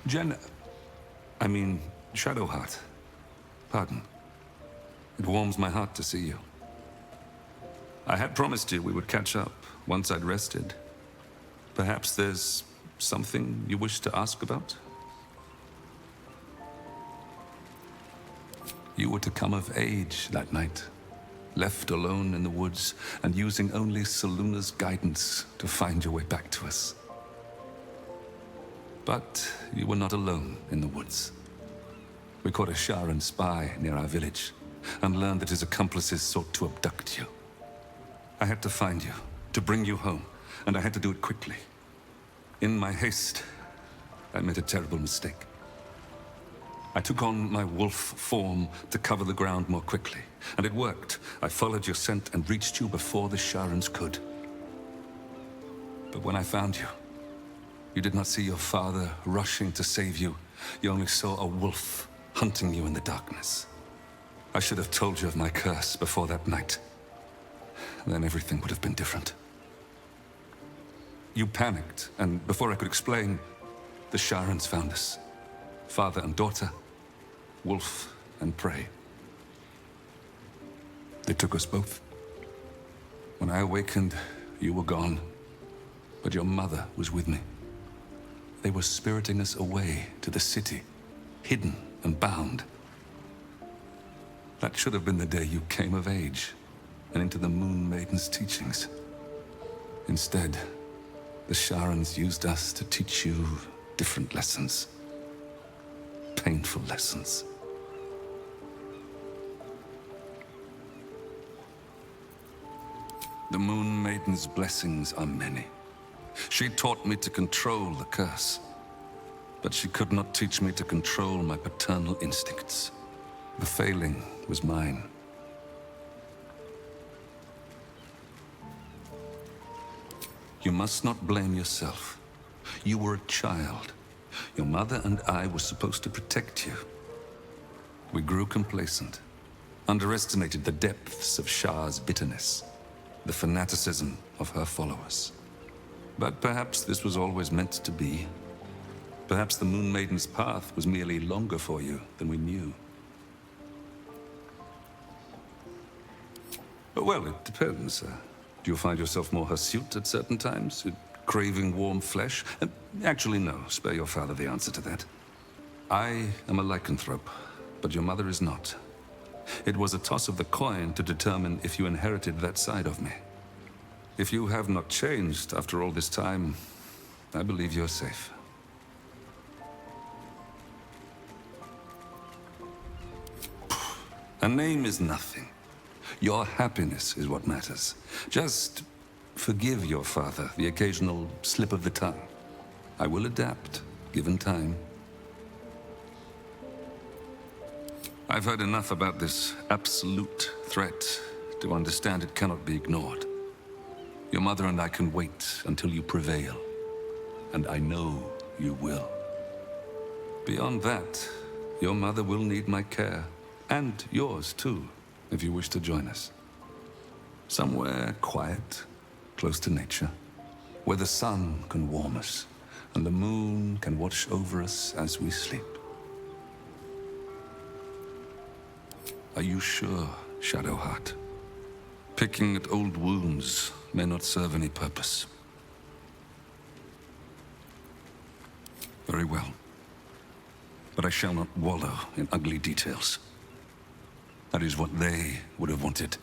Jen... I mean, Shadowheart. Pardon. It warms my heart to see you. I had promised you we would catch up once I'd rested. Perhaps there's something you wish to ask about? You were to come of age that night, left alone in the woods and using only Saluna's guidance to find your way back to us. But you were not alone in the woods. We caught a Sharan spy near our village and learned that his accomplices sought to abduct you. I had to find you, to bring you home, and I had to do it quickly. In my haste, I made a terrible mistake. I took on my wolf form to cover the ground more quickly, and it worked. I followed your scent and reached you before the Sharans could. But when I found you, you did not see your father rushing to save you. You only saw a wolf hunting you in the darkness. I should have told you of my curse before that night. Then everything would have been different. You panicked, and before I could explain, the Sharans found us. Father and daughter, wolf and prey. They took us both. When I awakened, you were gone, but your mother was with me. They were spiriting us away to the city, hidden and bound. That should have been the day you came of age and into the Moon Maiden's teachings. Instead, the Sharans used us to teach you different lessons. Painful lessons. The Moon Maiden's blessings are many. She taught me to control the curse, but she could not teach me to control my paternal instincts. The failing was mine. You must not blame yourself. You were a child. Your mother and I were supposed to protect you. We grew complacent, underestimated the depths of Shah's bitterness, the fanaticism of her followers. But perhaps this was always meant to be. Perhaps the Moon Maiden's path was merely longer for you than we knew. Well, it depends. Do you find yourself more hirsute at certain times? Craving warm flesh? Actually, no. Spare your father the answer to that. I am a lycanthrope, but your mother is not. It was a toss of the coin to determine if you inherited that side of me. If you have not changed after all this time, I believe you're safe. A name is nothing. Your happiness is what matters. Just forgive your father the occasional slip of the tongue. I will adapt, given time. I've heard enough about this absolute threat to understand it cannot be ignored. Your mother and I can wait until you prevail, and I know you will. Beyond that, your mother will need my care, and yours too, if you wish to join us. Somewhere quiet, close to nature, where the sun can warm us, and the moon can watch over us as we sleep. Are you sure, Shadowheart? Picking at old wounds may not serve any purpose. Very well. But I shall not wallow in ugly details. That is what they would have wanted.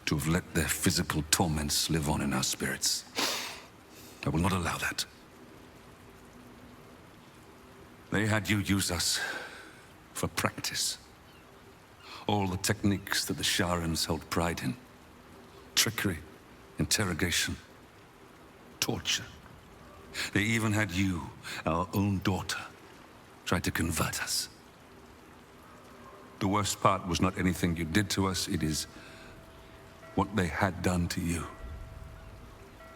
To have let their physical torments live on in our spirits. I will not allow that. They had you use us for practice. All the techniques that the Sharans held pride in. Trickery, interrogation, torture. They even had you, our own daughter, try to convert us. The worst part was not anything you did to us, it is what they had done to you.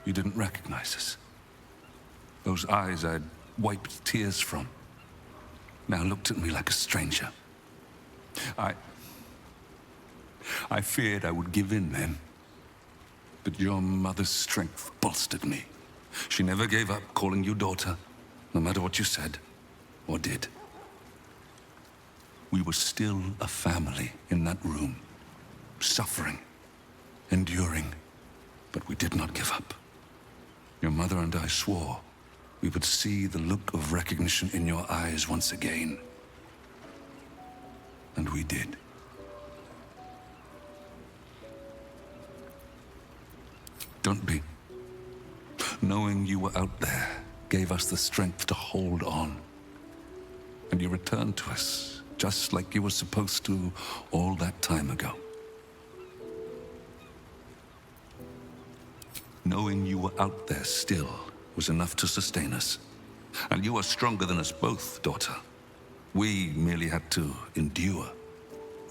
You didn't recognize us. Those eyes I'd wiped tears from now looked at me like a stranger. I feared I would give in then. But your mother's strength bolstered me. She never gave up calling you daughter, no matter what you said. or did. We were still a family in that room, suffering, enduring, but we did not give up. Your mother and I swore we would see the look of recognition in your eyes once again. And we did. Don't be. Knowing you were out there gave us the strength to hold on. And you returned to us, just like you were supposed to all that time ago. Knowing you were out there still was enough to sustain us. And you are stronger than us both, daughter. We merely had to endure.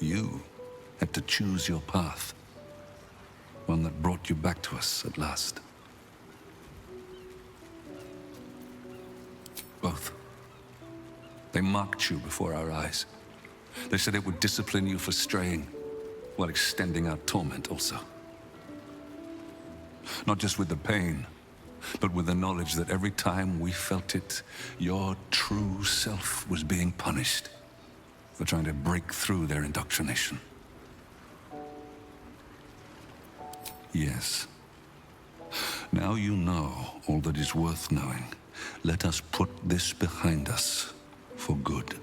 You had to choose your path. One that brought you back to us at last. Both. They marked you before our eyes. They said it would discipline you for straying, while extending our torment also. Not just with the pain, but with the knowledge that every time we felt it, your true self was being punished for trying to break through their indoctrination. Yes. Now you know all that is worth knowing. Let us put this behind us for good.